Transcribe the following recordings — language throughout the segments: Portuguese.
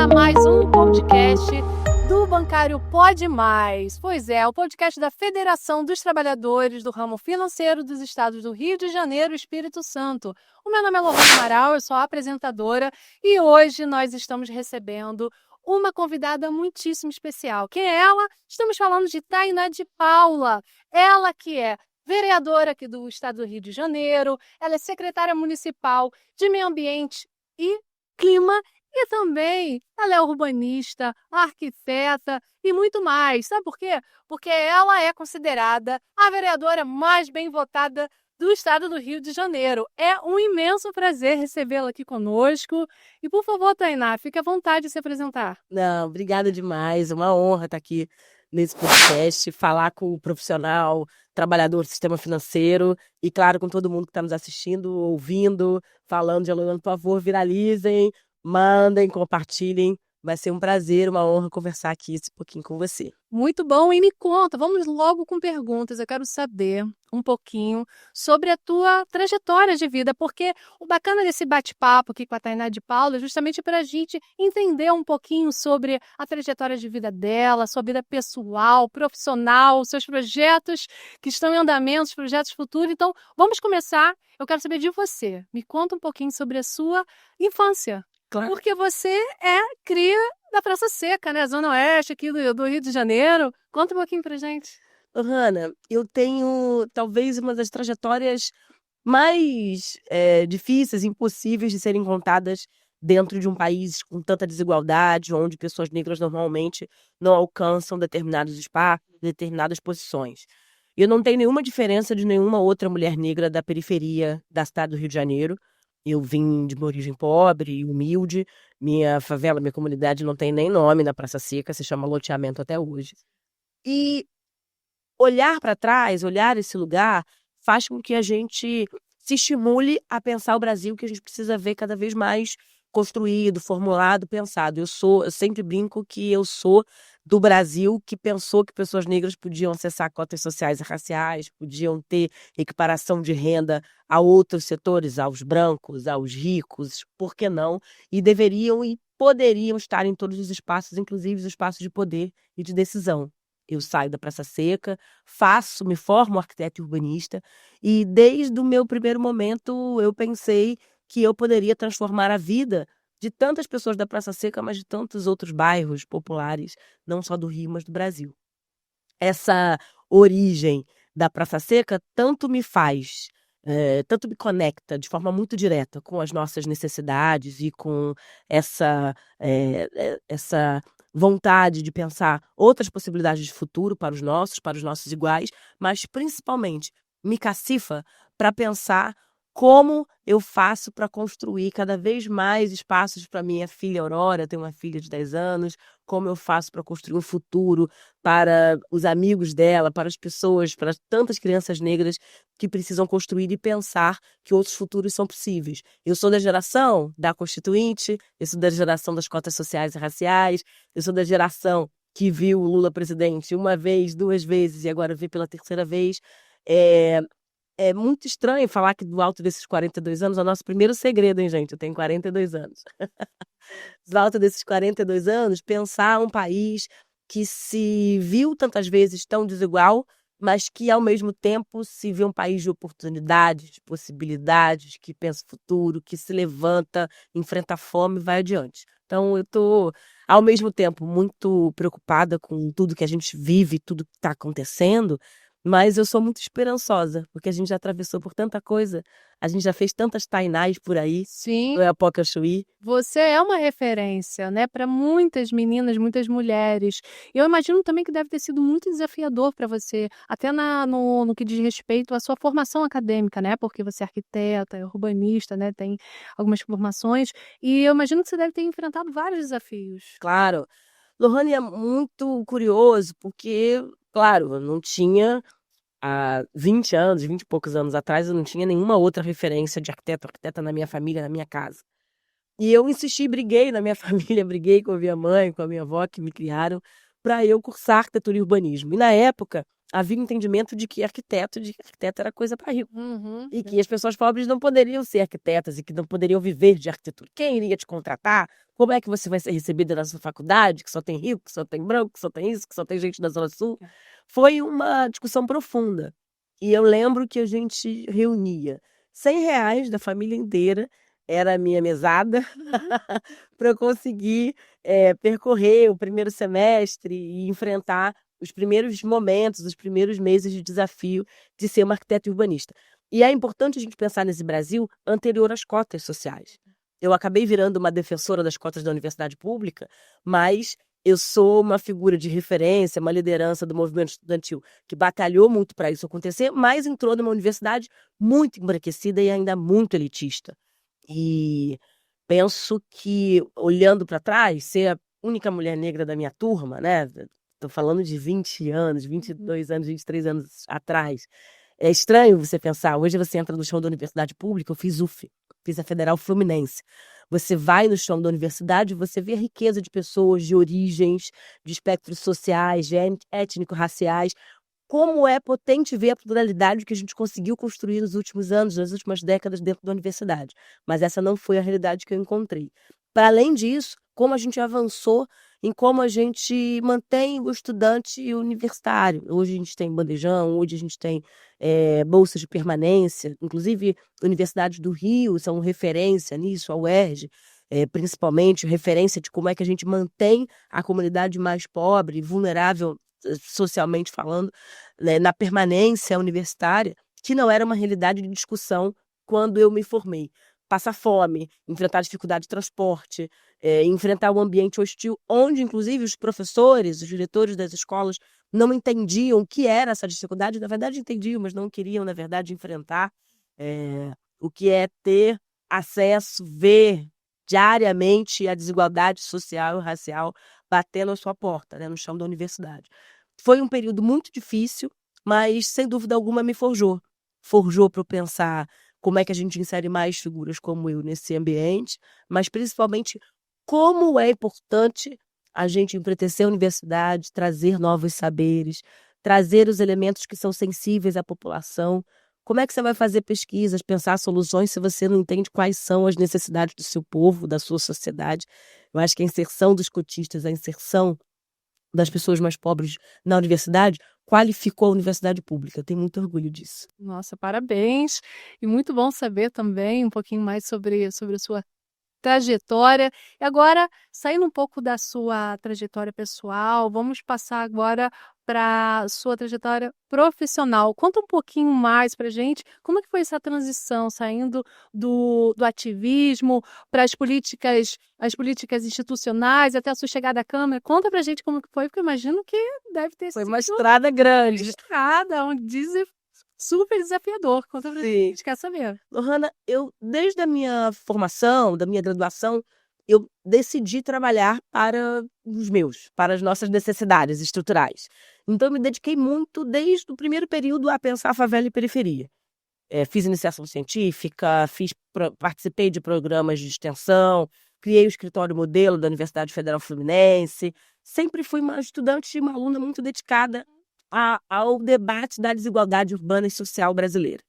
a mais um podcast do Bancário Pode Mais. Pois é, o podcast da Federação dos Trabalhadores do Ramo Financeiro dos Estados do Rio de Janeiro e Espírito Santo. O meu nome é Lohane Amaral, eu sou a apresentadora e hoje nós estamos recebendo uma convidada muitíssimo especial. Quem é ela? Estamos falando de Tainá de Paula. Ela que é vereadora aqui do estado do Rio de Janeiro, ela é secretária municipal de Meio Ambiente e Clima e também ela é urbanista, arquiteta e muito mais. Sabe por quê? Porque ela é considerada a vereadora mais bem votada do estado do Rio de Janeiro. É um imenso prazer recebê-la aqui conosco. E, por favor, Tainá, fique à vontade de se apresentar. Não, obrigada demais. É uma honra estar aqui nesse podcast, falar com o profissional, trabalhador do sistema financeiro e, claro, com todo mundo que está nos assistindo, ouvindo, falando, dialogando. Por favor, viralizem, mandem, compartilhem. Vai ser um prazer, uma honra conversar aqui esse pouquinho com você. Muito bom, e me conta, vamos logo com perguntas. Eu quero saber um pouquinho sobre a tua trajetória de vida, porque o bacana desse bate-papo aqui com a Tainá de Paula é justamente para a gente entender um pouquinho sobre a trajetória de vida dela, sua vida pessoal, profissional, seus projetos que estão em andamento, os projetos futuros. Então, vamos começar. Eu quero saber de você. Me conta um pouquinho sobre a sua infância. Claro. Porque você é cria da Praça Seca, né? Zona Oeste aqui do Rio de Janeiro. Conta um pouquinho pra gente. Hanna, eu tenho talvez uma das trajetórias mais difíceis, impossíveis de serem contadas dentro de um país com tanta desigualdade, onde pessoas negras normalmente não alcançam determinados espaços, determinadas posições. Eu não tenho nenhuma diferença de nenhuma outra mulher negra da periferia da cidade do Rio de Janeiro. Eu vim de uma origem pobre e humilde. Minha favela, minha comunidade não tem nem nome na Praça Seca, se chama loteamento até hoje. E olhar para trás, olhar esse lugar, faz com que a gente se estimule a pensar o Brasil que a gente precisa ver cada vez mais construído, formulado, pensado. Eu sempre brinco que eu sou do Brasil que pensou que pessoas negras podiam acessar cotas sociais e raciais, podiam ter equiparação de renda a outros setores, aos brancos, aos ricos, por que não? E deveriam e poderiam estar em todos os espaços, inclusive os espaços de poder e de decisão. Eu saio da Praça Seca, me formo arquiteto e urbanista, e desde o meu primeiro momento eu pensei que eu poderia transformar a vida de tantas pessoas da Praça Seca, mas de tantos outros bairros populares, não só do Rio, mas do Brasil. Essa origem da Praça Seca tanto me conecta de forma muito direta com as nossas necessidades e com essa vontade de pensar outras possibilidades de futuro para os nossos iguais, mas principalmente me cacifa para pensar como eu faço para construir cada vez mais espaços para minha filha Aurora, tenho uma filha de 10 anos, como eu faço para construir um futuro para os amigos dela, para as pessoas, para tantas crianças negras que precisam construir e pensar que outros futuros são possíveis. Eu sou da geração da Constituinte, eu sou da geração das cotas sociais e raciais, eu sou da geração que viu o Lula presidente uma vez, duas vezes e agora vê pela terceira vez. É muito estranho falar que do alto desses 42 anos, é o nosso primeiro segredo, hein, gente? Eu tenho 42 anos. Do alto desses 42 anos, pensar um país que se viu tantas vezes tão desigual, mas que, ao mesmo tempo, se vê um país de oportunidades, de possibilidades, que pensa o futuro, que se levanta, enfrenta a fome e vai adiante. Então, eu estou, ao mesmo tempo, muito preocupada com tudo que a gente vive, tudo que está acontecendo, mas eu sou muito esperançosa, porque a gente já atravessou por tanta coisa, a gente já fez tantas Tainás por aí, Sim, no Iapoca Chuí. você é uma referência, né, para muitas meninas, muitas mulheres. Eu imagino também que deve ter sido muito desafiador para você, até no que diz respeito à sua formação acadêmica, né, porque você é arquiteta, é urbanista, né, tem algumas formações, e eu imagino que você deve ter enfrentado vários desafios. Claro, Lohane é muito curioso, porque, claro, eu não tinha, há 20 anos, 20 e poucos anos atrás, eu não tinha nenhuma outra referência de arquiteta na minha família, na minha casa. E eu insisti, briguei na minha família, briguei com a minha mãe, com a minha avó, que me criaram, para eu cursar arquitetura e urbanismo. E na época, havia um entendimento de que arquiteto era coisa para rico. Uhum. E que as pessoas pobres não poderiam ser arquitetas e que não poderiam viver de arquitetura. Quem iria te contratar? Como é que você vai ser recebida na sua faculdade, que só tem rico, que só tem branco, que só tem isso, que só tem gente da Zona Sul? Foi uma discussão profunda. E eu lembro que a gente reunia R$ 100 da família inteira, era a minha mesada, para eu conseguir percorrer o primeiro semestre e enfrentar os primeiros momentos, os primeiros meses de desafio de ser uma arquiteta urbanista. E é importante a gente pensar nesse Brasil anterior às cotas sociais. Eu acabei virando uma defensora das cotas da universidade pública, mas eu sou uma figura de referência, uma liderança do movimento estudantil que batalhou muito para isso acontecer, mas entrou numa universidade muito embranquecida e ainda muito elitista. E penso que, olhando para trás, ser a única mulher negra da minha turma, né? Estou falando de 20 anos, 22 anos, 23 anos atrás. É estranho você pensar, hoje você entra no chão da universidade pública, eu fiz UF, fiz a Federal Fluminense. Você vai no chão da universidade, você vê a riqueza de pessoas, de origens, de espectros sociais, de étnico-raciais. Como é potente ver a pluralidade que a gente conseguiu construir nos últimos anos, nas últimas décadas dentro da universidade. Mas essa não foi a realidade que eu encontrei. Para além disso, como a gente avançou em como a gente mantém o estudante universitário. Hoje a gente tem bandejão, hoje a gente tem bolsas de permanência, inclusive universidades do Rio são referência nisso, a UERJ, principalmente referência de como é que a gente mantém a comunidade mais pobre, vulnerável socialmente falando, né, na permanência universitária, que não era uma realidade de discussão quando eu me formei. Passar fome, enfrentar dificuldade de transporte, enfrentar o ambiente hostil, onde, inclusive, os professores, os diretores das escolas não entendiam o que era essa dificuldade. Na verdade, entendiam, mas não queriam, na verdade, enfrentar o que é ter acesso, ver diariamente a desigualdade social e racial batendo à sua porta, né, no chão da universidade. Foi um período muito difícil, mas, sem dúvida alguma, me forjou. Forjou para eu pensar como é que a gente insere mais figuras como eu nesse ambiente, mas principalmente como é importante a gente empretecer a universidade, trazer novos saberes, trazer os elementos que são sensíveis à população. Como é que você vai fazer pesquisas, pensar soluções se você não entende quais são as necessidades do seu povo, da sua sociedade? Eu acho que a inserção dos cotistas, a inserção das pessoas mais pobres na universidade, qualificou a universidade pública. Eu tenho muito orgulho disso. Nossa, parabéns. E muito bom saber também um pouquinho mais sobre a sua trajetória. E agora, saindo um pouco da sua trajetória pessoal, vamos passar agora para a sua trajetória profissional. Conta um pouquinho mais para a gente como é que foi essa transição, saindo do ativismo para as políticas institucionais, até a sua chegada à Câmara. Conta para a gente como que foi, porque eu imagino que deve ter Foi sido uma estrada grande. estrada, super desafiador. Conta pra gente, a gente quer saber. Lohana, eu, desde a minha formação, da minha graduação, eu decidi trabalhar para para as nossas necessidades estruturais. Então, eu me dediquei muito, desde o primeiro período, a pensar a favela e periferia. Fiz iniciação científica, participei de programas de extensão, criei o escritório modelo da Universidade Federal Fluminense. Sempre fui uma estudante e uma aluna muito dedicada ao debate da desigualdade urbana e social brasileira.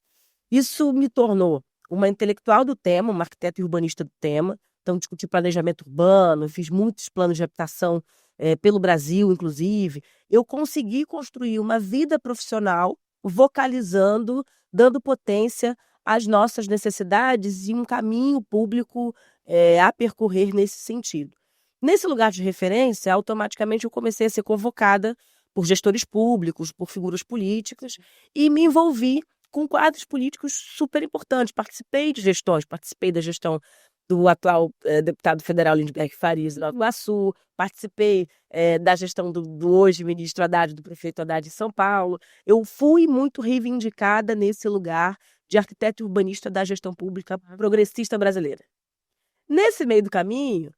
Isso me tornou uma intelectual do tema, uma arquiteta e urbanista do tema. Então, discuti planejamento urbano, fiz muitos planos de habitação pelo Brasil, inclusive. Eu consegui construir uma vida profissional vocalizando, dando potência às nossas necessidades e um caminho público a percorrer nesse sentido. Nesse lugar de referência, automaticamente eu comecei a ser convocada por gestores públicos, por figuras políticas, e me envolvi com quadros políticos super importantes. Participei de gestões, participei da gestão do atual deputado federal Lindbergh Farias, do Nova Iguaçu, participei da gestão do hoje ministro Haddad, do prefeito Haddad em São Paulo. Eu fui muito reivindicada nesse lugar de arquiteto e urbanista da gestão pública progressista brasileira. Nesse meio do caminho,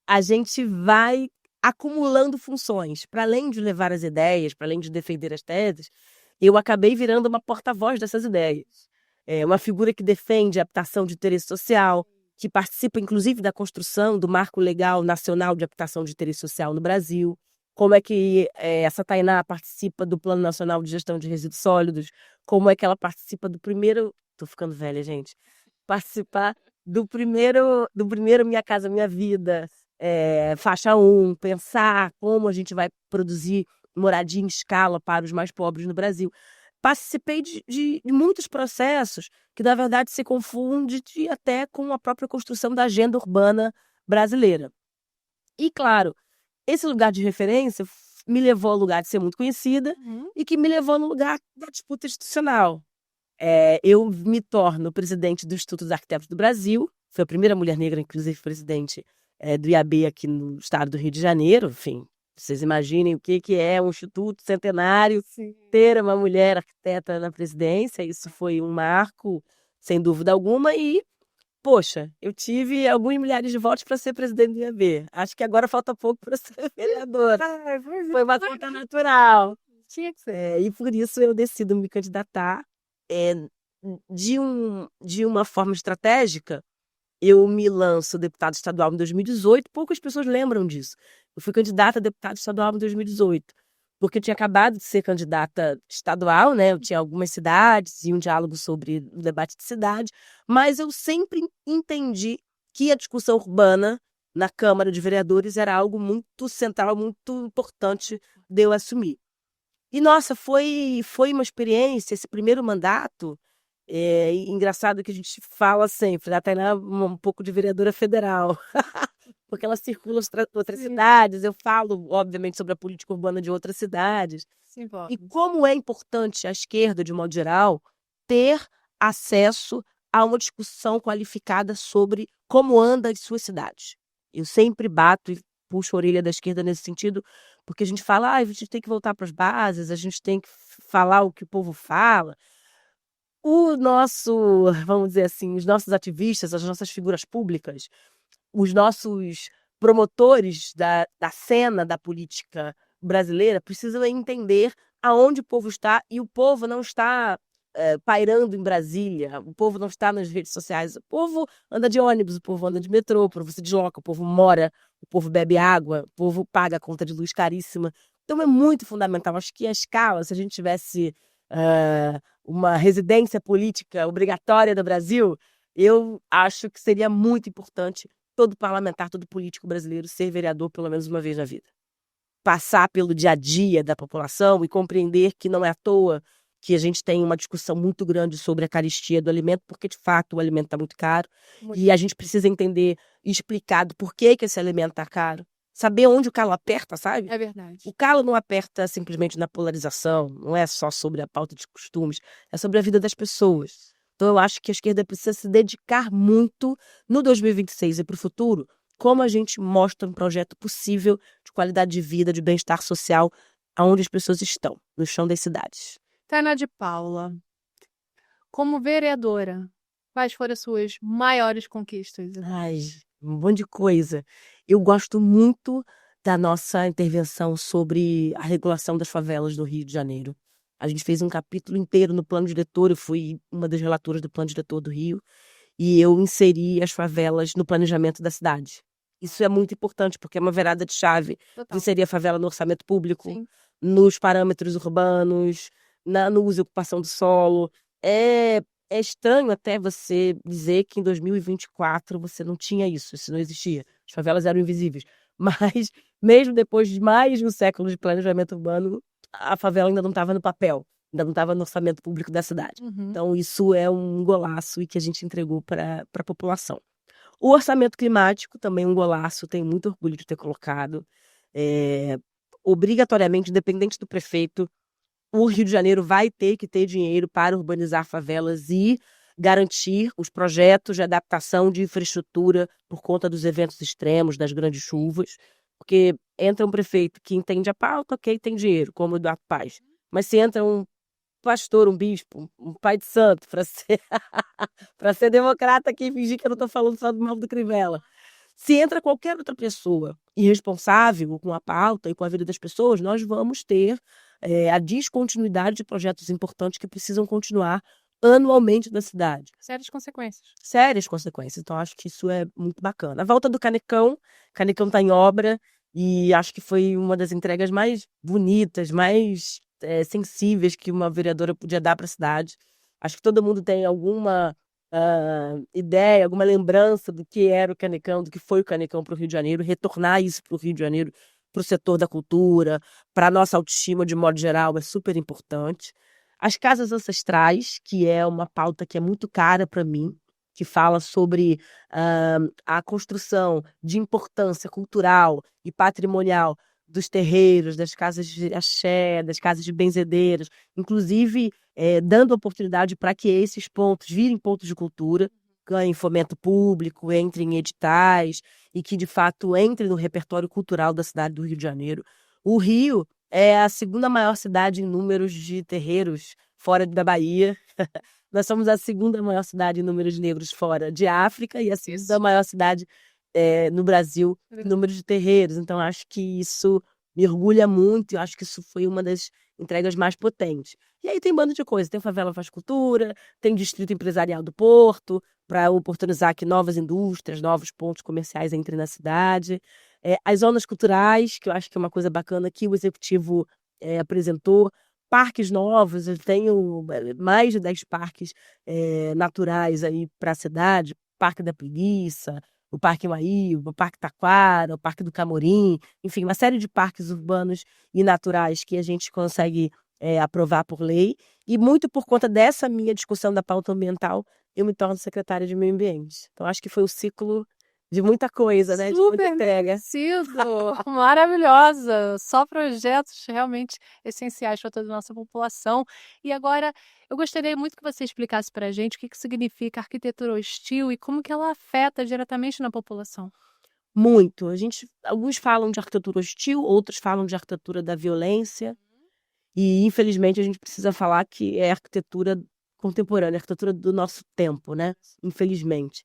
a gente vai acumulando funções. Para além de levar as ideias, para além de defender as teses, eu acabei virando uma porta-voz dessas ideias. Uma figura que defende a habitação de interesse social, que participa, inclusive, da construção do Marco Legal Nacional de Habitação de Interesse Social no Brasil. como é que essa Tainá participa do Plano Nacional de Gestão de Resíduos Sólidos, como é que ela participa do primeiro... Tô ficando velha, gente. Participar do primeiro Minha Casa Minha Vida, faixa 1, pensar como a gente vai produzir moradia em escala para os mais pobres no Brasil. Participei de muitos processos que, na verdade, se confundem até com a própria construção da agenda urbana brasileira. E, claro, esse lugar de referência me levou ao lugar de ser muito conhecida e que me levou no lugar da disputa institucional. Eu me torno presidente do Instituto dos Arquitetos do Brasil, fui a primeira mulher negra, inclusive, presidente do IAB aqui no estado do Rio de Janeiro. Enfim, vocês imaginem o que é um instituto centenário, ter uma mulher arquiteta na presidência. Isso foi um marco, sem dúvida alguma, e poxa, eu tive alguns milhares de votos para ser presidente do IAB. Acho que agora falta pouco para ser vereadora. Foi uma conta natural. Tinha que ser. E por isso eu decido me candidatar. De uma forma estratégica, eu me lanço deputada estadual em 2018. Poucas pessoas lembram disso. Eu fui candidata a deputada estadual em 2018, porque eu tinha acabado de ser candidata estadual, né? Eu tinha algumas cidades e um diálogo sobre o debate de cidade, mas eu sempre entendi que a discussão urbana na Câmara de Vereadores era algo muito central, muito importante de eu assumir. E, nossa, foi uma experiência, esse primeiro mandato. Engraçado que a gente fala sempre, a Tainá um pouco de vereadora federal, porque ela circula outras cidades. Eu falo, obviamente, sobre a política urbana de outras cidades. Sim, E como é importante a esquerda, de modo geral, ter acesso a uma discussão qualificada sobre como anda as suas cidades. Eu sempre bato e puxo a orelha da esquerda nesse sentido, porque a gente fala, a gente tem que voltar para as bases, a gente tem que falar o que o povo fala. Vamos dizer assim, os nossos ativistas, as nossas figuras públicas, os nossos promotores da cena da política brasileira precisam entender aonde o povo está, e o povo não está pairando em Brasília, o povo não está nas redes sociais, o povo anda de ônibus, o povo anda de metrô, o povo se desloca, o povo mora, o povo bebe água, o povo paga a conta de luz caríssima. Então é muito fundamental. Acho que a escala, se a gente tivesse uma residência política obrigatória no Brasil, eu acho que seria muito importante todo parlamentar, todo político brasileiro ser vereador pelo menos uma vez na vida. Passar pelo dia a dia da população e compreender que não é à toa que a gente tem uma discussão muito grande sobre a carestia do alimento, porque de fato o alimento está muito caro. E a gente precisa entender e explicar do porquê que esse alimento está caro. Saber onde o calo aperta, sabe? É verdade. O calo não aperta simplesmente na polarização, não é só sobre a pauta de costumes, é sobre a vida das pessoas. Então eu acho que a esquerda precisa se dedicar muito no 2026 e para o futuro, como a gente mostra um projeto possível de qualidade de vida, de bem-estar social, aonde as pessoas estão, no chão das cidades. Tainá de Paula, como vereadora, quais foram as suas maiores conquistas? Ai, um monte de coisa. Eu gosto muito da nossa intervenção sobre a regulação das favelas do Rio de Janeiro. A gente fez um capítulo inteiro no plano diretor, eu fui uma das relatoras do plano diretor do Rio, e eu inseri as favelas no planejamento da cidade. Isso é muito importante, porque é uma virada de chave. Total. Inserir a favela no orçamento público, Sim. nos parâmetros urbanos, no uso e ocupação do solo. É estranho até você dizer que em 2024 você não tinha isso não existia. As favelas eram invisíveis. Mas, mesmo depois de mais de um século de planejamento urbano, a favela ainda não estava no papel, ainda não estava no orçamento público da cidade. Então, isso é um golaço e que a gente entregou para a população. O orçamento climático, também um golaço, tenho muito orgulho de ter colocado. Obrigatoriamente, independente do prefeito, o Rio de Janeiro vai ter que ter dinheiro para urbanizar favelas e garantir os projetos de adaptação de infraestrutura por conta dos eventos extremos, das grandes chuvas, porque entra um prefeito que entende a pauta, ok, tem dinheiro, como o Eduardo Paes, mas se entra um pastor, um bispo, um pai de santo, para ser democrata aqui e fingir que eu não estou falando só do mal do Crivella. Se entra qualquer outra pessoa irresponsável com a pauta e com a vida das pessoas, nós vamos ter a descontinuidade de projetos importantes que precisam continuar anualmente na cidade. Sérias consequências. Sérias consequências. Então, acho que isso é muito bacana. A volta do Canecão está em obra. e acho que foi uma das entregas mais bonitas, mais sensíveis que uma vereadora podia dar para a cidade. Acho que todo mundo tem alguma ideia, alguma lembrança do que era o Canecão, do que foi o Canecão para o Rio de Janeiro, retornar isso para o Rio de Janeiro, para o setor da cultura, para a nossa autoestima de modo geral, é super importante. As casas ancestrais, que é uma pauta que é muito cara para mim, que fala sobre a construção de importância cultural e patrimonial dos terreiros, das casas de axé, das casas de benzedeiras, inclusive dando oportunidade para que esses pontos virem pontos de cultura, ganhem fomento público, entrem em editais e que, de fato, entrem no repertório cultural da cidade do Rio de Janeiro. O Rio é a segunda maior cidade em números de terreiros fora da Bahia. Nós somos a segunda maior cidade em números de negros fora de África e a segunda maior cidade no Brasil em número de terreiros. Então, acho que isso me orgulha muito e acho que isso foi uma das entregas mais potentes. E aí tem bando de coisa. Tem Favela Faz Cultura, tem Distrito Empresarial do Porto, para oportunizar que novas indústrias, novos pontos comerciais entrem na cidade. As zonas culturais, que eu acho que é uma coisa bacana que o Executivo apresentou. Parques novos, eu tenho mais de 10 parques naturais aí para a cidade. Parque da Preguiça, o Parque Maíba, o Parque Taquara, o Parque do Camorim, enfim, uma série de parques urbanos e naturais que a gente consegue aprovar por lei. E muito por conta dessa minha discussão da pauta ambiental, eu me torno secretária de Meio Ambiente. Então, acho que foi o ciclo de muita coisa, né? De muita Super entrega. merecido, maravilhosa, só projetos realmente essenciais para toda a nossa população. E agora, eu gostaria muito que você explicasse para a gente o que significa arquitetura hostil e como que ela afeta diretamente na população. Muito. Alguns falam de arquitetura hostil, outros falam de arquitetura da violência. E, infelizmente, a gente precisa falar que é arquitetura contemporânea, arquitetura do nosso tempo, né? Infelizmente.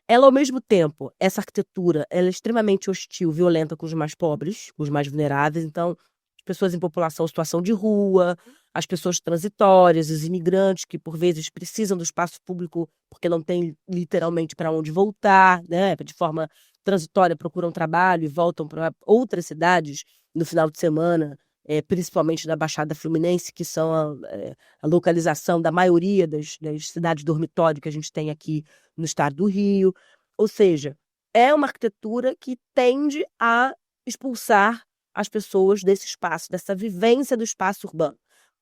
Ela, ao mesmo tempo, essa arquitetura, ela é extremamente hostil, violenta com os mais pobres, com os mais vulneráveis. Então, as pessoas em população, situação de rua, as pessoas transitórias, os imigrantes que, por vezes, precisam do espaço público porque não tem literalmente para onde voltar, né? De forma transitória, procuram trabalho e voltam para outras cidades no final de semana, principalmente da Baixada Fluminense, que são a localização da maioria das cidades dormitório que a gente tem aqui no estado do Rio. Ou seja, é uma arquitetura que tende a expulsar as pessoas desse espaço, dessa vivência do espaço urbano.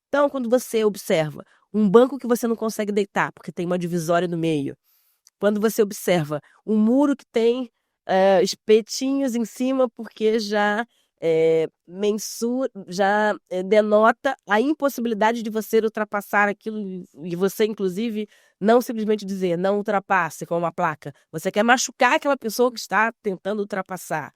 Então, quando você observa um banco que você não consegue deitar, porque tem uma divisória no meio, quando você observa um muro que tem espetinhos em cima, porque já denota a impossibilidade de você ultrapassar aquilo, e você, inclusive, não simplesmente dizer, não ultrapasse com uma placa. Você quer machucar aquela pessoa que está tentando ultrapassar.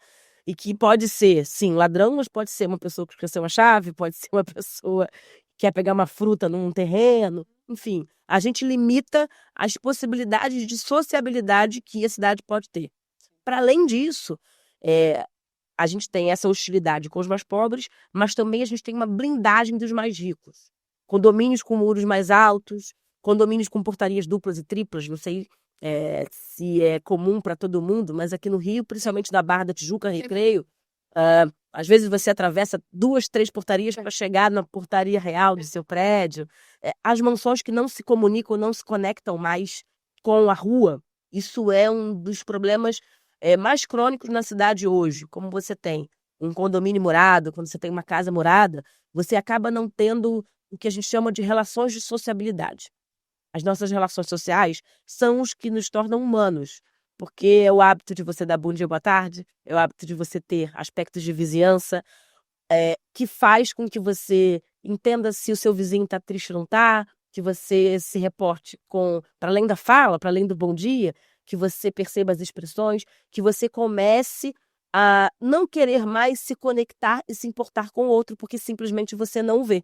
E que pode ser, sim, ladrão, mas pode ser uma pessoa que esqueceu uma chave, pode ser uma pessoa que quer pegar uma fruta num terreno. Enfim, a gente limita as possibilidades de sociabilidade que a cidade pode ter. Para além disso, a gente tem essa hostilidade com os mais pobres, mas também a gente tem uma blindagem dos mais ricos. Condomínios com muros mais altos, condomínios com portarias duplas e triplas, não sei se é comum para todo mundo, mas aqui no Rio, principalmente na Barra da Tijuca, Recreio, às vezes você atravessa 2, 3 portarias para chegar na portaria real do seu prédio. As mansões que não se comunicam, não se conectam mais com a rua, isso é um dos problemas mais crônicos na cidade hoje. Como você tem um condomínio morado, quando você tem uma casa morada, você acaba não tendo o que a gente chama de relações de sociabilidade. As nossas relações sociais são os que nos tornam humanos, porque é o hábito de você dar bom dia, boa tarde, é o hábito de você ter aspectos de vizinhança, que faz com que você entenda se o seu vizinho está triste ou não está, que você se reporte para além da fala, para além do bom dia, que você perceba as expressões, que você comece a não querer mais se conectar e se importar com o outro, porque simplesmente você não vê.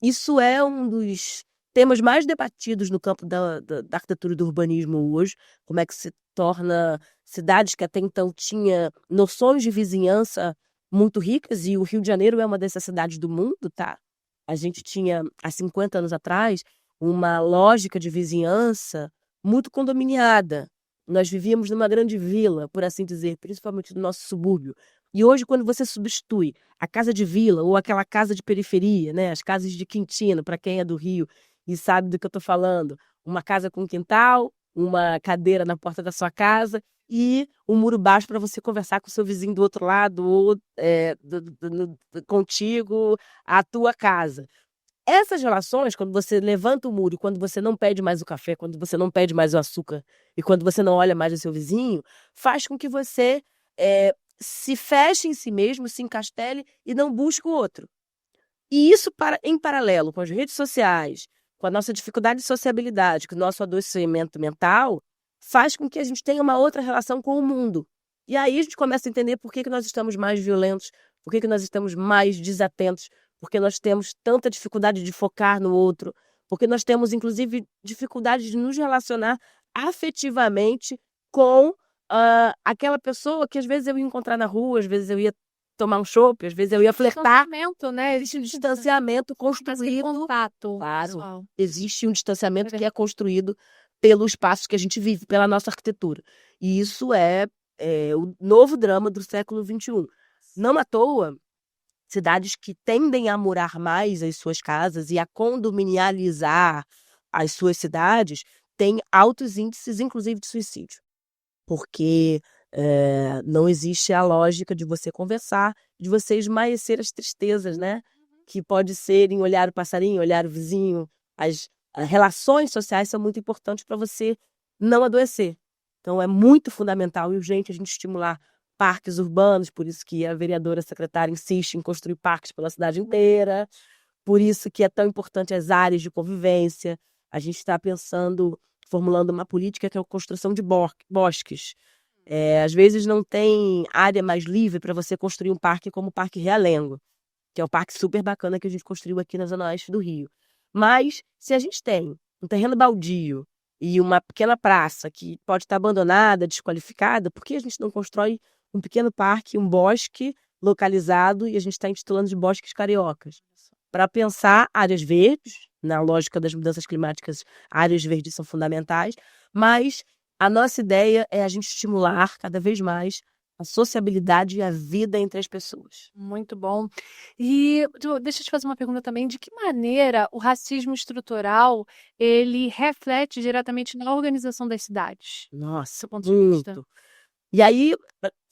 Isso é um dos temas mais debatidos no campo da arquitetura e do urbanismo hoje, como é que se torna cidades que até então tinham noções de vizinhança muito ricas, e o Rio de Janeiro é uma dessas cidades do mundo, tá? A gente tinha, há 50 anos atrás, uma lógica de vizinhança muito condominiada. Nós vivíamos numa grande vila, por assim dizer, principalmente no nosso subúrbio. E hoje, quando você substitui a casa de vila ou aquela casa de periferia, né, as casas de quintina, para quem é do Rio e sabe do que eu estou falando, uma casa com quintal, uma cadeira na porta da sua casa e um muro baixo para você conversar com o seu vizinho do outro lado ou contigo, a tua casa. Essas relações, quando você levanta o muro, quando você não pede mais o café, quando você não pede mais o açúcar e quando você não olha mais o seu vizinho, faz com que você se feche em si mesmo, se encastele e não busque o outro. E isso em paralelo com as redes sociais, com a nossa dificuldade de sociabilidade, com o nosso adoecimento mental, faz com que a gente tenha uma outra relação com o mundo. E aí a gente começa a entender por que nós estamos mais violentos, por que nós estamos mais desatentos, porque nós temos tanta dificuldade de focar no outro, porque nós temos, inclusive, dificuldade de nos relacionar afetivamente com aquela pessoa que às vezes eu ia encontrar na rua, às vezes eu ia tomar um chopp, às vezes eu ia flertar. Distanciamento, né? Existe um distanciamento construído. Contato. Claro, pessoal. existe um distanciamento que é construído pelo espaço que a gente vive, pela nossa arquitetura. E isso é o novo drama do século XXI. Não à toa, cidades que tendem a murar mais as suas casas e a condominializar as suas cidades têm altos índices, inclusive, de suicídio. Porque não existe a lógica de você conversar, de você esmaecer as tristezas, né? Que pode ser em olhar o passarinho, olhar o vizinho. As relações sociais são muito importantes para você não adoecer. Então, é muito fundamental e urgente a gente estimular parques urbanos, por isso que a vereadora secretária insiste em construir parques pela cidade inteira, por isso que é tão importante as áreas de convivência. A gente está formulando uma política que é a construção de bosques. Às vezes não tem área mais livre para você construir um parque como o Parque Realengo, que é um parque super bacana que a gente construiu aqui na Zona Oeste do Rio. Mas, se a gente tem um terreno baldio e uma pequena praça que pode estar abandonada, desqualificada, por que a gente não constrói um pequeno parque, um bosque localizado, e a gente está intitulando de Bosques Cariocas? Para pensar áreas verdes, na lógica das mudanças climáticas, áreas verdes são fundamentais, mas a nossa ideia é a gente estimular cada vez mais a sociabilidade e a vida entre as pessoas. Muito bom. E deixa eu te fazer uma pergunta também, de que maneira o racismo estrutural, ele reflete diretamente na organização das cidades? Nossa, Do ponto de vista. muito. E aí,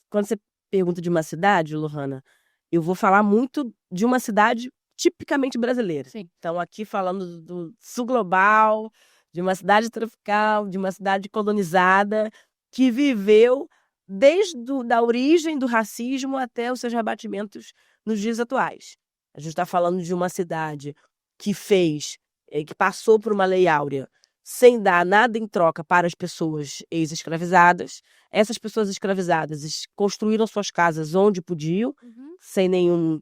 quando você pergunta de uma cidade, Lohana, eu vou falar muito de uma cidade tipicamente brasileira. Sim. Então, aqui falando do sul global, de uma cidade tropical, de uma cidade colonizada, que viveu desde a origem do racismo até os seus rebatimentos nos dias atuais. A gente está falando de uma cidade que que passou por uma lei áurea sem dar nada em troca para as pessoas ex-escravizadas. Essas pessoas escravizadas construíram suas casas onde podiam, sem nenhum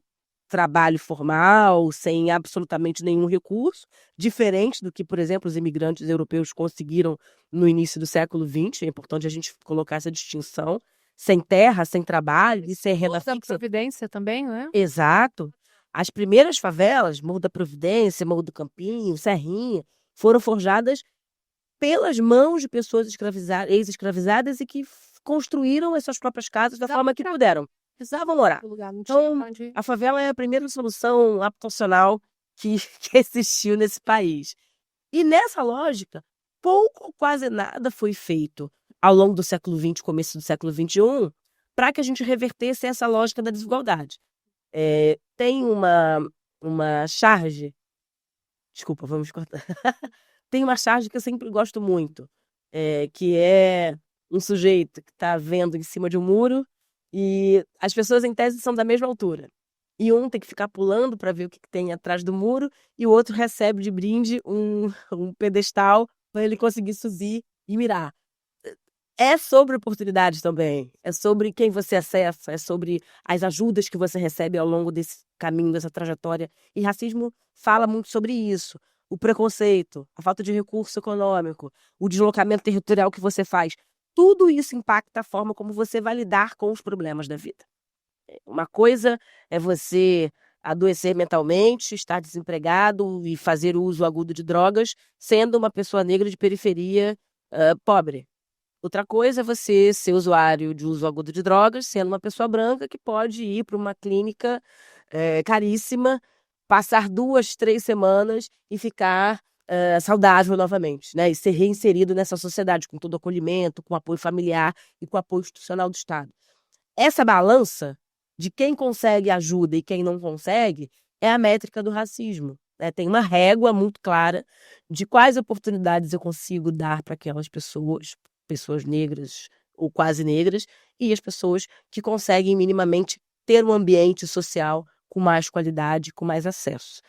trabalho formal, sem absolutamente nenhum recurso, diferente do que, por exemplo, os imigrantes europeus conseguiram no início do século XX. É importante a gente colocar essa distinção. Sem terra, sem trabalho e sem renda Morro da fixa. Providência também, né? Exato. As primeiras favelas, Morro da Providência, Morro do Campinho, Serrinha, foram forjadas pelas mãos de pessoas ex-escravizadas e que construíram as suas próprias casas da forma que puderam. Precisavam morar. Então, a favela é a primeira solução habitacional que existiu nesse país. E nessa lógica, pouco ou quase nada foi feito ao longo do século XX, começo do século XXI, para que a gente revertesse essa lógica da desigualdade. Tem uma charge... Desculpa, vamos cortar. Tem uma charge que eu sempre gosto muito, que é um sujeito que está vendo em cima de um muro e as pessoas, em tese, são da mesma altura. E um tem que ficar pulando para ver o que tem atrás do muro e o outro recebe de brinde um pedestal para ele conseguir subir e mirar. É sobre oportunidades também, é sobre quem você acessa, é sobre as ajudas que você recebe ao longo desse caminho, dessa trajetória. E racismo fala muito sobre isso. O preconceito, a falta de recurso econômico, o deslocamento territorial que você faz. Tudo isso impacta a forma como você vai lidar com os problemas da vida. Uma coisa é você adoecer mentalmente, estar desempregado e fazer uso agudo de drogas, sendo uma pessoa negra de periferia pobre. Outra coisa é você ser usuário de uso agudo de drogas, sendo uma pessoa branca que pode ir para uma clínica caríssima, passar 2, 3 semanas e ficar saudável novamente, né? E ser reinserido nessa sociedade com todo o acolhimento, com apoio familiar e com apoio institucional do Estado. Essa balança de quem consegue ajuda e quem não consegue é a métrica do racismo, né? Tem uma régua muito clara de quais oportunidades eu consigo dar para aquelas pessoas negras ou quase negras, e as pessoas que conseguem minimamente ter um ambiente social com mais qualidade, com mais acesso.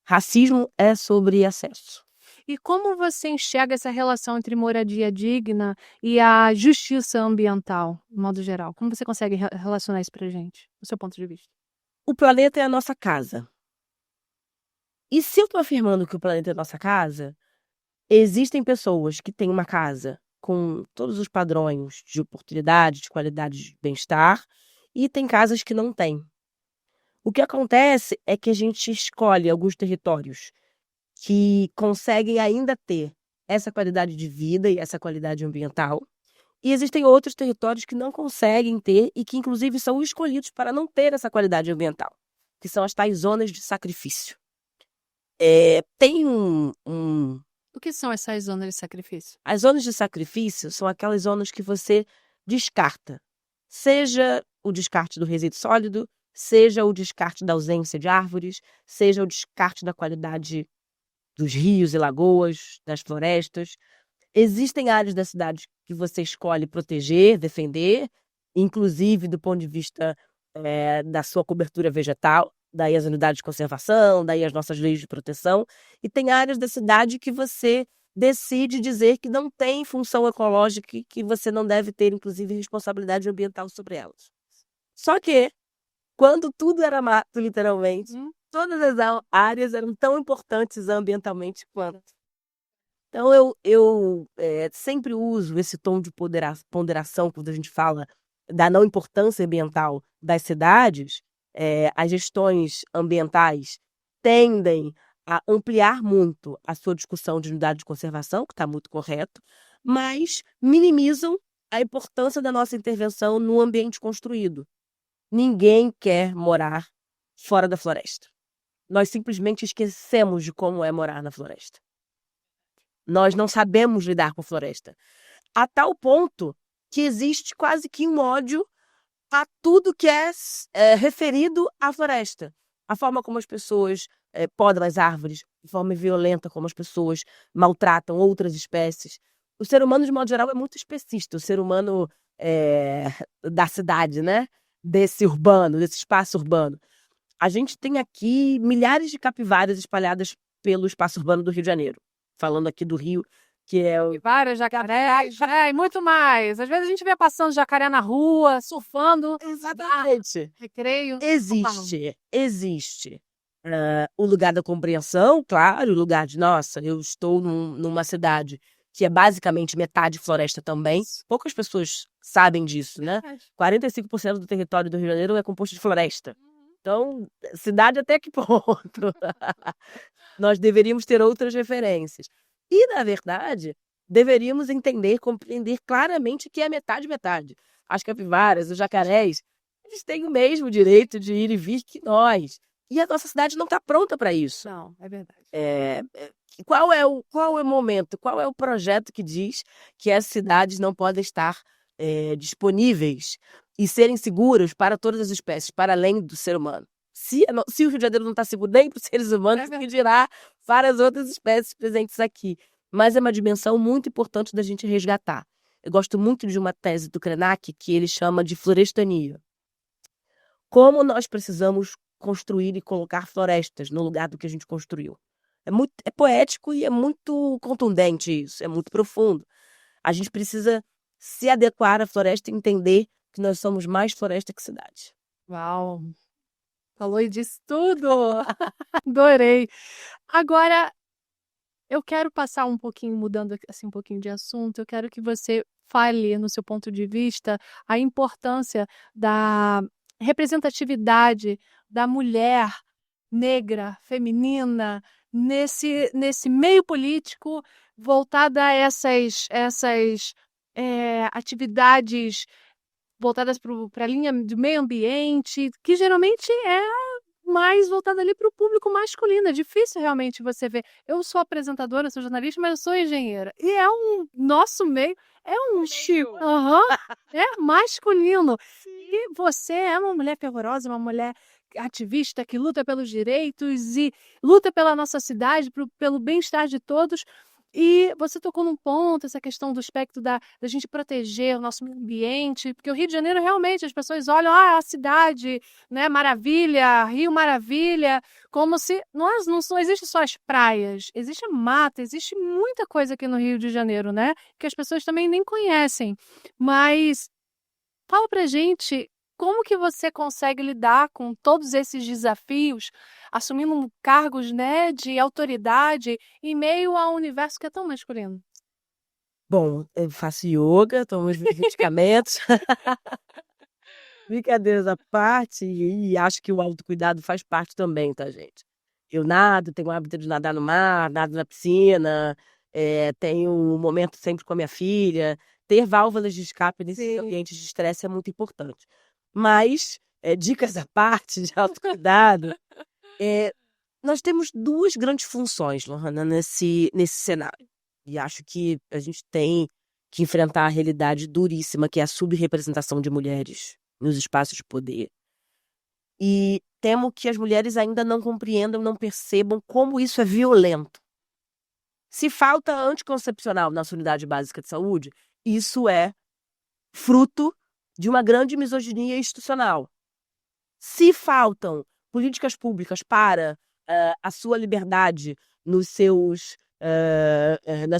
Racismo é sobre acesso. E como você enxerga essa relação entre moradia digna e a justiça ambiental, de modo geral? Como você consegue relacionar isso pra gente, do seu ponto de vista? O planeta é a nossa casa. E se eu estou afirmando que o planeta é a nossa casa, existem pessoas que têm uma casa com todos os padrões de oportunidade, de qualidade de bem-estar, e tem casas que não têm. O que acontece é que a gente escolhe alguns territórios que conseguem ainda ter essa qualidade de vida e essa qualidade ambiental, e existem outros territórios que não conseguem ter e que, inclusive, são escolhidos para não ter essa qualidade ambiental, que são as tais zonas de sacrifício. Tem O que são essas zonas de sacrifício? As zonas de sacrifício são aquelas zonas que você descarta, seja o descarte do resíduo sólido, seja o descarte da ausência de árvores, seja o descarte da qualidade dos rios e lagoas, das florestas. Existem áreas da cidade que você escolhe proteger, defender, inclusive do ponto de vista da sua cobertura vegetal, daí as unidades de conservação, daí as nossas leis de proteção, e tem áreas da cidade que você decide dizer que não tem função ecológica e que você não deve ter, inclusive, responsabilidade ambiental sobre elas. Só que, quando tudo era mato, literalmente, todas as áreas eram tão importantes ambientalmente quanto. Então, eu sempre uso esse tom de ponderação quando a gente fala da não importância ambiental das cidades. As gestões ambientais tendem a ampliar muito a sua discussão de unidade de conservação, que está muito correto, mas minimizam a importância da nossa intervenção no ambiente construído. Ninguém quer morar fora da floresta. Nós simplesmente esquecemos de como é morar na floresta. Nós não sabemos lidar com a floresta. A tal ponto que existe quase que um ódio a tudo que é referido à floresta. A forma como as pessoas podam as árvores, a forma violenta como as pessoas maltratam outras espécies. O ser humano, de modo geral, é muito especista. O ser humano da cidade, né? Desse espaço urbano. A gente tem aqui milhares de capivaras espalhadas pelo espaço urbano do Rio de Janeiro. Falando aqui do Rio, que é o... Vários jacarés, e muito mais. Às vezes a gente vê passando jacaré na rua, surfando. Exatamente. Recreio. Existe. O lugar da compreensão, claro, o lugar de, nossa, eu estou numa cidade que é basicamente metade floresta também. Poucas pessoas sabem disso, né? 45% do território do Rio de Janeiro é composto de floresta. Então, cidade até que ponto? Nós deveríamos ter outras referências. E, na verdade, deveríamos compreender claramente que é metade. As capivaras, os jacarés, eles têm o mesmo direito de ir e vir que nós. E a nossa cidade não está pronta para isso. Não, é verdade. Qual é o momento, qual é o projeto que diz que as cidades não podem estar disponíveis e serem seguras para todas as espécies, para além do ser humano? Se o Rio de Janeiro não está seguro nem para os seres humanos, que dirá para as outras espécies presentes aqui. Mas é uma dimensão muito importante da gente resgatar. Eu gosto muito de uma tese do Krenak que ele chama de florestania. Como nós precisamos construir e colocar florestas no lugar do que a gente construiu. É poético e é muito contundente isso, é muito profundo. A gente precisa se adequar à floresta e entender que nós somos mais floresta que cidade. Uau! Falou e disse tudo! Adorei! Agora, eu quero passar um pouquinho, mudando assim, um pouquinho de assunto, eu quero que você fale, no seu ponto de vista, a importância da representatividade da mulher negra, feminina, nesse meio político voltada a essas atividades voltadas para a linha do meio ambiente, que geralmente é mais voltada ali para o público masculino. É difícil realmente você ver. Eu sou apresentadora, sou jornalista, mas eu sou engenheira. E nosso meio é um chico. É masculino. E você é uma mulher fervorosa, uma mulher ativista que luta pelos direitos e luta pela nossa cidade, pelo bem-estar de todos. E você tocou num ponto, essa questão do aspecto da gente proteger o nosso meio ambiente, porque o Rio de Janeiro, realmente, as pessoas olham, a cidade, né, maravilha, Rio maravilha, como se não existe só as praias, existe a mata, existe muita coisa aqui no Rio de Janeiro, né, que as pessoas também nem conhecem. Mas fala pra gente como que você consegue lidar com todos esses desafios, assumindo cargos, né, de autoridade em meio a um universo que é tão masculino? Bom, eu faço yoga, tomo os meus medicamentos. Brincadeiras à parte, e acho que o autocuidado faz parte também, tá, gente? Eu nado, tenho o hábito de nadar no mar, nado na piscina, tenho um momento sempre com a minha filha. Ter válvulas de escape nesses Sim. ambientes de estresse é muito importante. Mas, dicas à parte de autocuidado, nós temos duas grandes funções, Lohana, nesse cenário. E acho que a gente tem que enfrentar a realidade duríssima, que é a subrepresentação de mulheres nos espaços de poder. E temo que as mulheres ainda não compreendam, não percebam como isso é violento. Se falta anticoncepcional na sua unidade básica de saúde, isso é fruto de uma grande misoginia institucional. Se faltam políticas públicas para a sua liberdade nas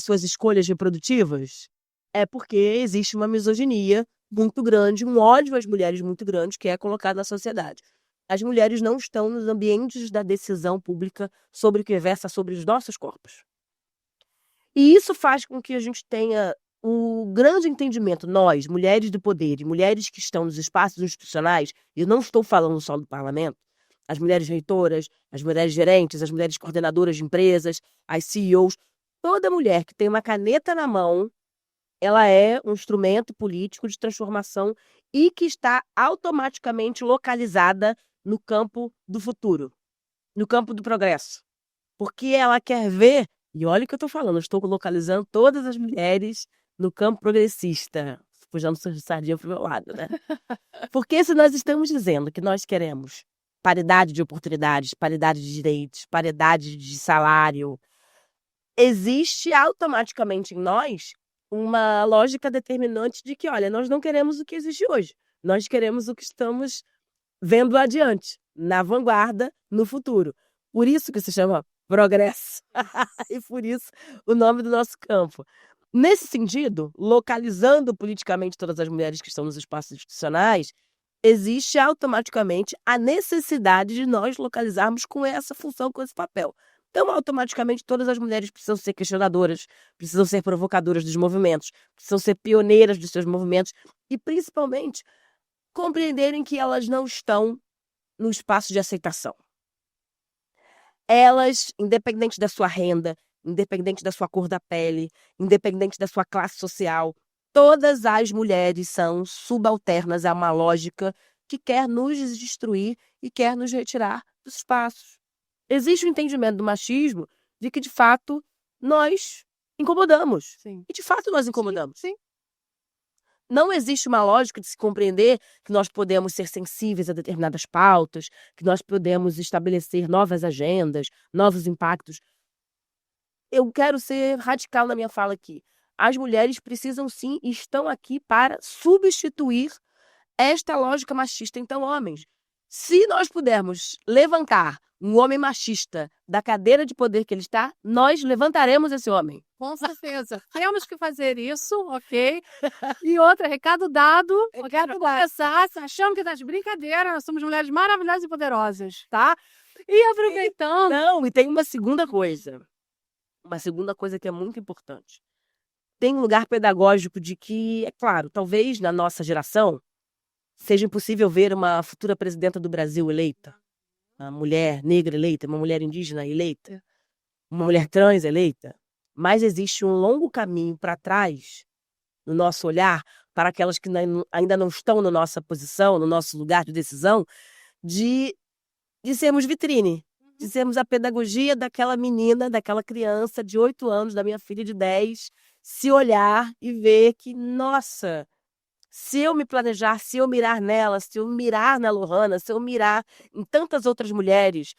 suas escolhas reprodutivas, é porque existe uma misoginia muito grande, um ódio às mulheres muito grande que é colocado na sociedade. As mulheres não estão nos ambientes da decisão pública sobre o que versa sobre os nossos corpos. E isso faz com que a gente tenha o grande entendimento, nós, mulheres do poder e mulheres que estão nos espaços institucionais, e eu não estou falando só do parlamento, as mulheres reitoras, as mulheres gerentes, as mulheres coordenadoras de empresas, as CEOs, toda mulher que tem uma caneta na mão, ela é um instrumento político de transformação e que está automaticamente localizada no campo do futuro, no campo do progresso. Porque ela quer ver, e olha o que eu estou falando, eu estou localizando todas as mulheres no campo progressista, puxando sardinha para o meu lado, né? Porque se nós estamos dizendo que nós queremos paridade de oportunidades, paridade de direitos, paridade de salário, existe automaticamente em nós uma lógica determinante de que, olha, nós não queremos o que existe hoje. Nós queremos o que estamos vendo adiante, na vanguarda, no futuro. Por isso que se chama progresso. E por isso o nome do nosso campo. Nesse sentido, localizando politicamente todas as mulheres que estão nos espaços institucionais, existe automaticamente a necessidade de nós localizarmos com essa função, com esse papel. Então, automaticamente, todas as mulheres precisam ser questionadoras, precisam ser provocadoras dos movimentos, precisam ser pioneiras dos seus movimentos e, principalmente, compreenderem que elas não estão no espaço de aceitação. Elas, independente da sua renda, independente da sua cor da pele, independente da sua classe social, todas as mulheres são subalternas a uma lógica que quer nos destruir e quer nos retirar dos espaços. Existe o entendimento do machismo de que, de fato, nós incomodamos. Sim. E, de fato, nós incomodamos. Sim. Não existe uma lógica de se compreender que nós podemos ser sensíveis a determinadas pautas, que nós podemos estabelecer novas agendas, novos impactos. Eu quero ser radical na minha fala aqui. As mulheres precisam sim e estão aqui para substituir esta lógica machista. Então, homens, se nós pudermos levantar um homem machista da cadeira de poder que ele está, nós levantaremos esse homem. Com certeza. Temos que fazer isso, ok? E outra, recado dado. Quero começar achando que tá de brincadeira. Nós somos mulheres maravilhosas e poderosas, tá? E aproveitando. Não, e tem uma segunda coisa. Uma segunda coisa que é muito importante. Tem um lugar pedagógico de que, é claro, talvez na nossa geração seja impossível ver uma futura presidenta do Brasil eleita, uma mulher negra eleita, uma mulher indígena eleita, uma mulher trans eleita, mas existe um longo caminho para trás no nosso olhar, para aquelas que ainda não estão na nossa posição, no nosso lugar de decisão, de sermos vitrine, de sermos a pedagogia daquela menina, daquela criança de 8 anos, da minha filha de 10, se olhar e ver que, nossa, se eu me planejar, se eu mirar nela, se eu mirar na Lohana, se eu mirar em tantas outras mulheres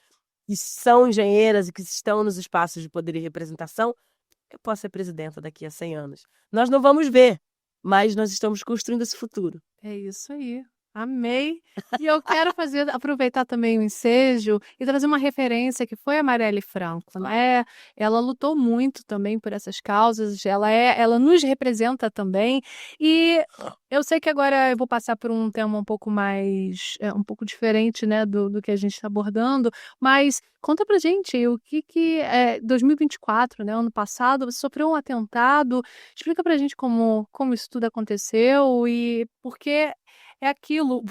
que são engenheiras e que estão nos espaços de poder e representação, eu posso ser presidenta daqui a 100 anos. Nós não vamos ver, mas nós estamos construindo esse futuro. É isso aí. Amei. E eu quero aproveitar também o ensejo e trazer uma referência que foi a Marielle Franco, né? Ela lutou muito também por essas causas, ela nos representa também. E eu sei que agora eu vou passar por um tema um pouco mais, um pouco diferente, né, do que a gente está abordando, mas conta pra gente o que 2024, né, ano passado, você sofreu um atentado. Explica pra gente como isso tudo aconteceu e por que é aquilo,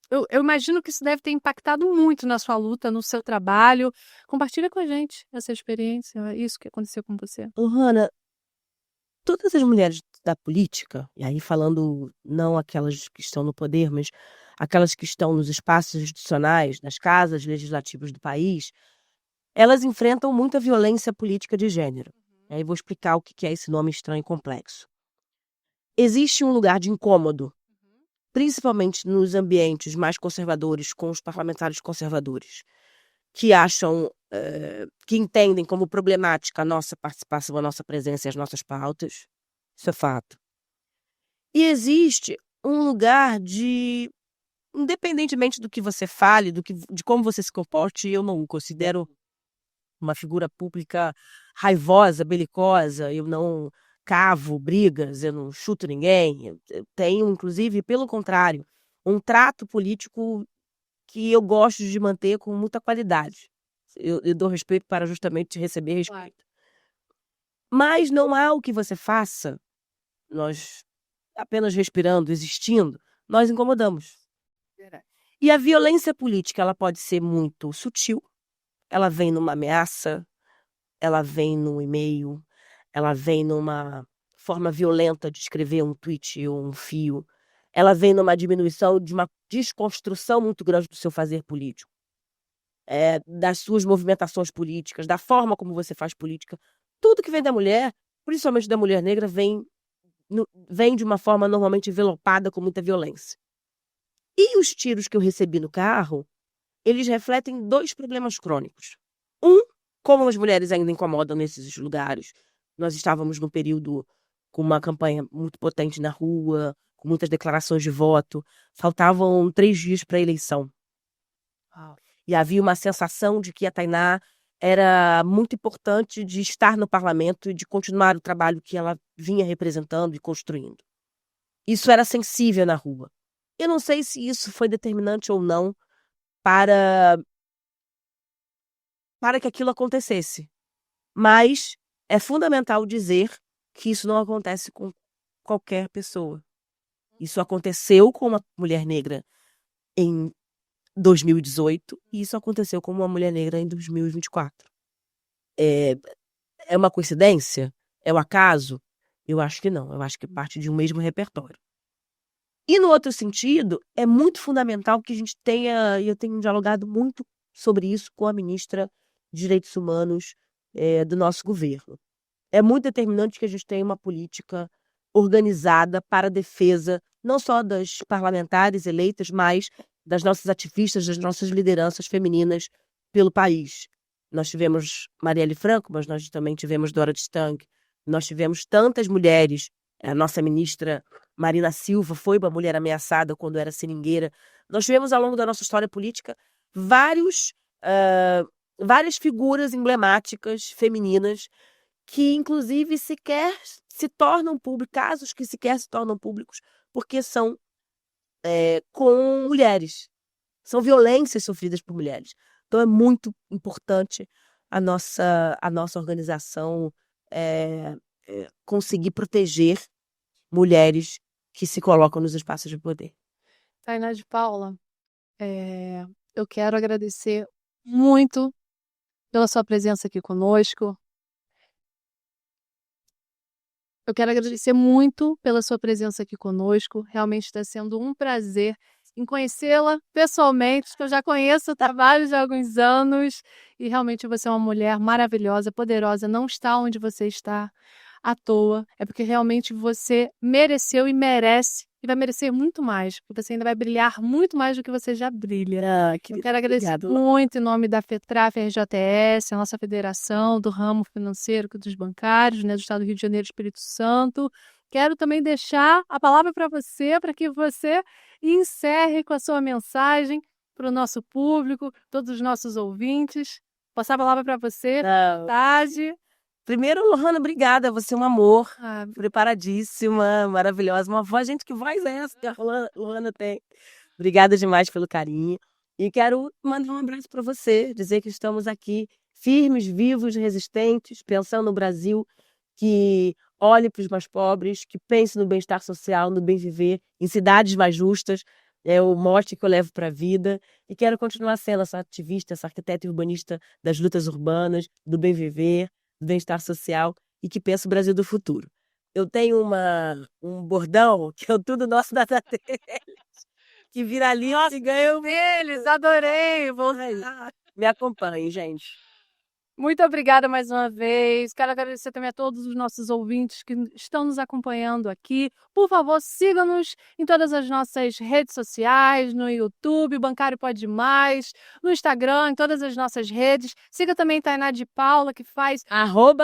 eu imagino que isso deve ter impactado muito na sua luta, no seu trabalho. Compartilha com a gente essa experiência, isso que aconteceu com você. Lohana, todas as mulheres da política, e aí falando não aquelas que estão no poder, mas aquelas que estão nos espaços institucionais, nas casas legislativas do país, elas enfrentam muita violência política de gênero. Aí vou explicar o que é esse nome estranho e complexo. Existe um lugar de incômodo, principalmente nos ambientes mais conservadores, com os parlamentares conservadores, que acham, que entendem como problemática a nossa participação, a nossa presença e as nossas pautas. Isso é fato. E existe um lugar de, independentemente do que você fale, de como você se comporte, eu não o considero uma figura pública raivosa, belicosa, eu não cavo brigas, eu não chuto ninguém, eu tenho, inclusive, pelo contrário, um trato político que eu gosto de manter com muita qualidade. Eu dou respeito para justamente receber respeito. Mas não há o que você faça, nós apenas respirando, existindo, nós incomodamos. Verdade. E a violência política, ela pode ser muito sutil, ela vem numa ameaça, ela vem num e-mail, ela vem numa forma violenta de escrever um tweet ou um fio, ela vem numa diminuição, de uma desconstrução muito grande do seu fazer político, das suas movimentações políticas, da forma como você faz política. Tudo que vem da mulher, principalmente da mulher negra, vem de uma forma normalmente envelopada com muita violência. E os tiros que eu recebi no carro, eles refletem 2 problemas crônicos. Como as mulheres ainda incomodam nesses lugares. Nós estávamos num período com uma campanha muito potente na rua, com muitas declarações de voto. Faltavam 3 dias para a eleição. E havia uma sensação de que a Tainá era muito importante de estar no parlamento e de continuar o trabalho que ela vinha representando e construindo. Isso era sensível na rua. Eu não sei se isso foi determinante ou não para que aquilo acontecesse. Mas é fundamental dizer que isso não acontece com qualquer pessoa. Isso aconteceu com uma mulher negra em 2018 e isso aconteceu com uma mulher negra em 2024. É uma coincidência? É um acaso? Eu acho que não. Eu acho que parte de um mesmo repertório. E no outro sentido, é muito fundamental que a gente tenha, e eu tenho dialogado muito sobre isso com a ministra de Direitos Humanos do nosso governo. É muito determinante que a gente tenha uma política organizada para a defesa não só das parlamentares eleitas, mas das nossas ativistas, das nossas lideranças femininas pelo país. Nós tivemos Marielle Franco, mas nós também tivemos Dora Stang. Nós tivemos tantas mulheres. A nossa ministra Marina Silva foi uma mulher ameaçada quando era seringueira. Nós tivemos, ao longo da nossa história política, várias figuras emblemáticas femininas que, inclusive, sequer se tornam públicos, casos que sequer se tornam públicos, porque são com mulheres. São violências sofridas por mulheres. Então, é muito importante a nossa organização conseguir proteger mulheres que se colocam nos espaços de poder. Tainá de Paula, eu quero agradecer muito pela sua presença aqui conosco. Eu quero agradecer muito pela sua presença aqui conosco. Realmente está sendo um prazer em conhecê-la pessoalmente, que eu já conheço o trabalho de alguns anos. E realmente você é uma mulher maravilhosa, poderosa. Não está onde você está à toa. É porque realmente você mereceu e merece. E vai merecer muito mais, porque você ainda vai brilhar muito mais do que você já brilha. Eu quero agradecer muito em nome da FETRAF RJS, a nossa federação do ramo financeiro dos bancários, né, do Estado do Rio de Janeiro e Espírito Santo. Quero também deixar a palavra para que você encerre com a sua mensagem para o nosso público, todos os nossos ouvintes. Passar a palavra para você, Tade. Primeiro, Lohana, obrigada. Você é um amor, Ah, preparadíssima, maravilhosa. Uma voz, gente, que voz é essa que a Lohana tem? Obrigada demais pelo carinho. E quero mandar um abraço para você, dizer que estamos aqui firmes, vivos, resistentes, pensando no Brasil, que olhe para os mais pobres, que pense no bem-estar social, no bem viver, em cidades mais justas. É o mote que eu levo para a vida. E quero continuar sendo essa ativista, essa arquiteta e urbanista das lutas urbanas, do bem viver, do bem-estar social e que pensa o Brasil do futuro. Eu tenho um bordão que é o Tudo Nosso da que vira ali e ganha deles, adorei. Me acompanhe, gente. Muito obrigada mais uma vez. Quero agradecer também a todos os nossos ouvintes que estão nos acompanhando aqui. Por favor, sigam-nos em todas as nossas redes sociais, no YouTube, Bancário Pode Mais, no Instagram, em todas as nossas redes. Siga também Tainá de Paula, que faz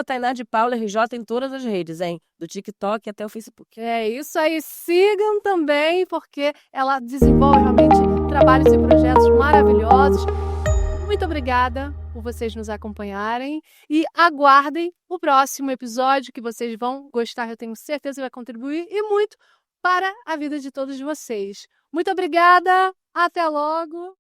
@Tainá de Paula RJ em todas as redes, hein? Do TikTok até o Facebook. É isso aí. Sigam também, porque ela desenvolve realmente trabalhos e projetos maravilhosos. Muito obrigada por vocês nos acompanharem e aguardem o próximo episódio que vocês vão gostar, eu tenho certeza que vai contribuir e muito para a vida de todos vocês. Muito obrigada, até logo!